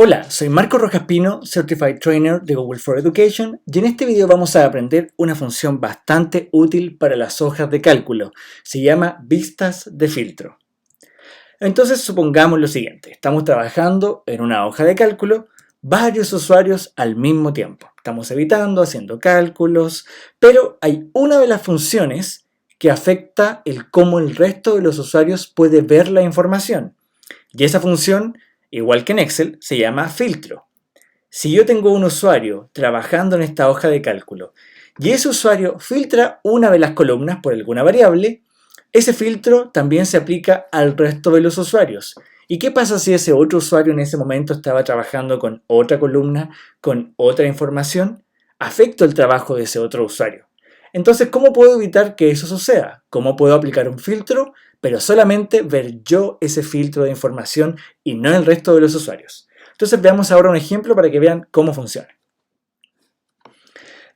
Hola, soy Marco Rojas Pino, Certified Trainer de Google for Education, y en este video vamos a aprender una función bastante útil para las hojas de cálculo. Se llama vistas de filtro. Entonces supongamos lo siguiente, estamos trabajando en una hoja de cálculo, varios usuarios al mismo tiempo. Estamos editando, haciendo cálculos, pero hay una de las funciones que afecta el cómo el resto de los usuarios puede ver la información. Y esa función, igual que en Excel, se llama filtro. Si yo tengo un usuario trabajando en esta hoja de cálculo y ese usuario filtra una de las columnas por alguna variable, ese filtro también se aplica al resto de los usuarios. ¿Y qué pasa si ese otro usuario en ese momento estaba trabajando con otra columna, con otra información? Afecta el trabajo de ese otro usuario. Entonces, ¿cómo puedo evitar que eso suceda? ¿Cómo puedo aplicar un filtro, pero solamente ver yo ese filtro de información y no el resto de los usuarios? Entonces veamos ahora un ejemplo para que vean cómo funciona.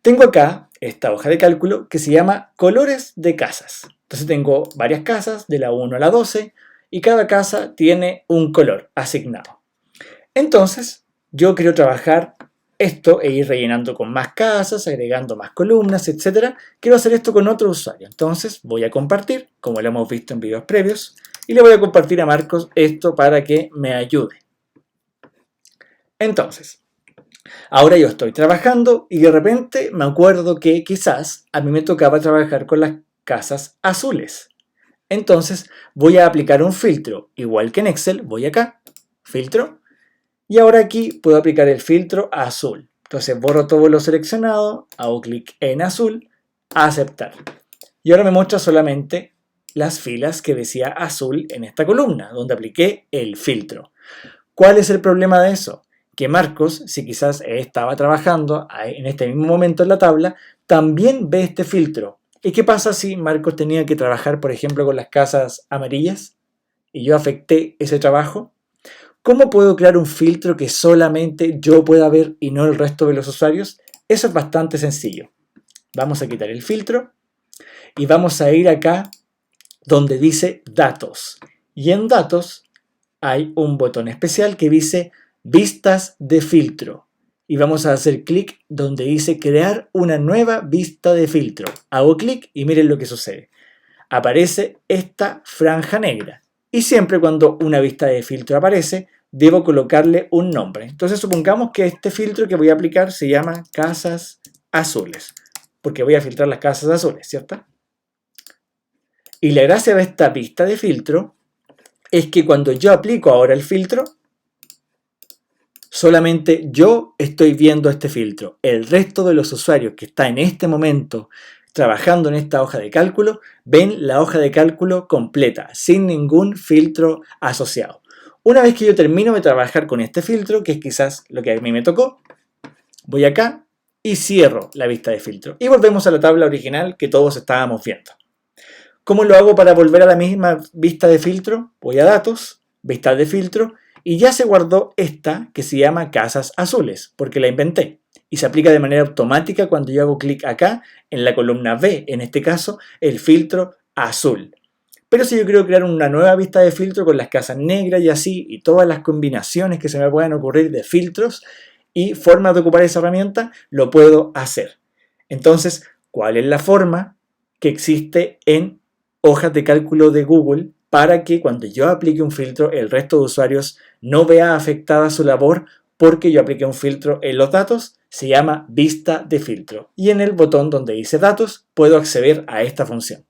Tengo acá esta hoja de cálculo que se llama colores de casas. Entonces tengo varias casas de la 1 a la 12 y cada casa tiene un color asignado. Entonces yo quiero trabajar esto e ir rellenando con más casas, agregando más columnas, etc. Quiero hacer esto con otro usuario. Entonces voy a compartir, como lo hemos visto en videos previos, y le voy a compartir a Marcos esto para que me ayude. Entonces, ahora yo estoy trabajando y de repente me acuerdo que quizás a mí me tocaba trabajar con las casas azules. Entonces voy a aplicar un filtro, igual que en Excel, voy acá, filtro, y ahora aquí puedo aplicar el filtro azul. Entonces borro todo lo seleccionado, hago clic en azul, aceptar. Y ahora me muestra solamente las filas que decía azul en esta columna, donde apliqué el filtro. ¿Cuál es el problema de eso? Que Marcos, si quizás estaba trabajando en este mismo momento en la tabla, también ve este filtro. ¿Y qué pasa si Marcos tenía que trabajar, por ejemplo, con las casas amarillas y yo afecté ese trabajo? ¿Cómo puedo crear un filtro que solamente yo pueda ver y no el resto de los usuarios? Eso es bastante sencillo. Vamos a quitar el filtro y vamos a ir acá donde dice datos. Y en datos hay un botón especial que dice vistas de filtro. Y vamos a hacer clic donde dice crear una nueva vista de filtro. Hago clic y miren lo que sucede. Aparece esta franja negra. Y siempre cuando una vista de filtro aparece, debo colocarle un nombre. Entonces supongamos que este filtro que voy a aplicar se llama casas azules, porque voy a filtrar las casas azules, ¿cierto? Y la gracia de esta vista de filtro es que cuando yo aplico ahora el filtro, solamente yo estoy viendo este filtro. El resto de los usuarios que está en este momento trabajando en esta hoja de cálculo, ven la hoja de cálculo completa, sin ningún filtro asociado. Una vez que yo termino de trabajar con este filtro, que es quizás lo que a mí me tocó, voy acá y cierro la vista de filtro. Y volvemos a la tabla original que todos estábamos viendo. ¿Cómo lo hago para volver a la misma vista de filtro? Voy a datos, vista de filtro, y ya se guardó esta que se llama casas azules, porque la inventé. Y se aplica de manera automática cuando yo hago clic acá en la columna B, en este caso el filtro azul. Pero si yo quiero crear una nueva vista de filtro con las casas negras y así, y todas las combinaciones que se me puedan ocurrir de filtros y formas de ocupar esa herramienta, lo puedo hacer. Entonces, ¿cuál es la forma que existe en hojas de cálculo de Google para que cuando yo aplique un filtro el resto de usuarios no vea afectada su labor porque yo apliqué un filtro en los datos? Se llama vista de filtro y en el botón donde dice datos puedo acceder a esta función.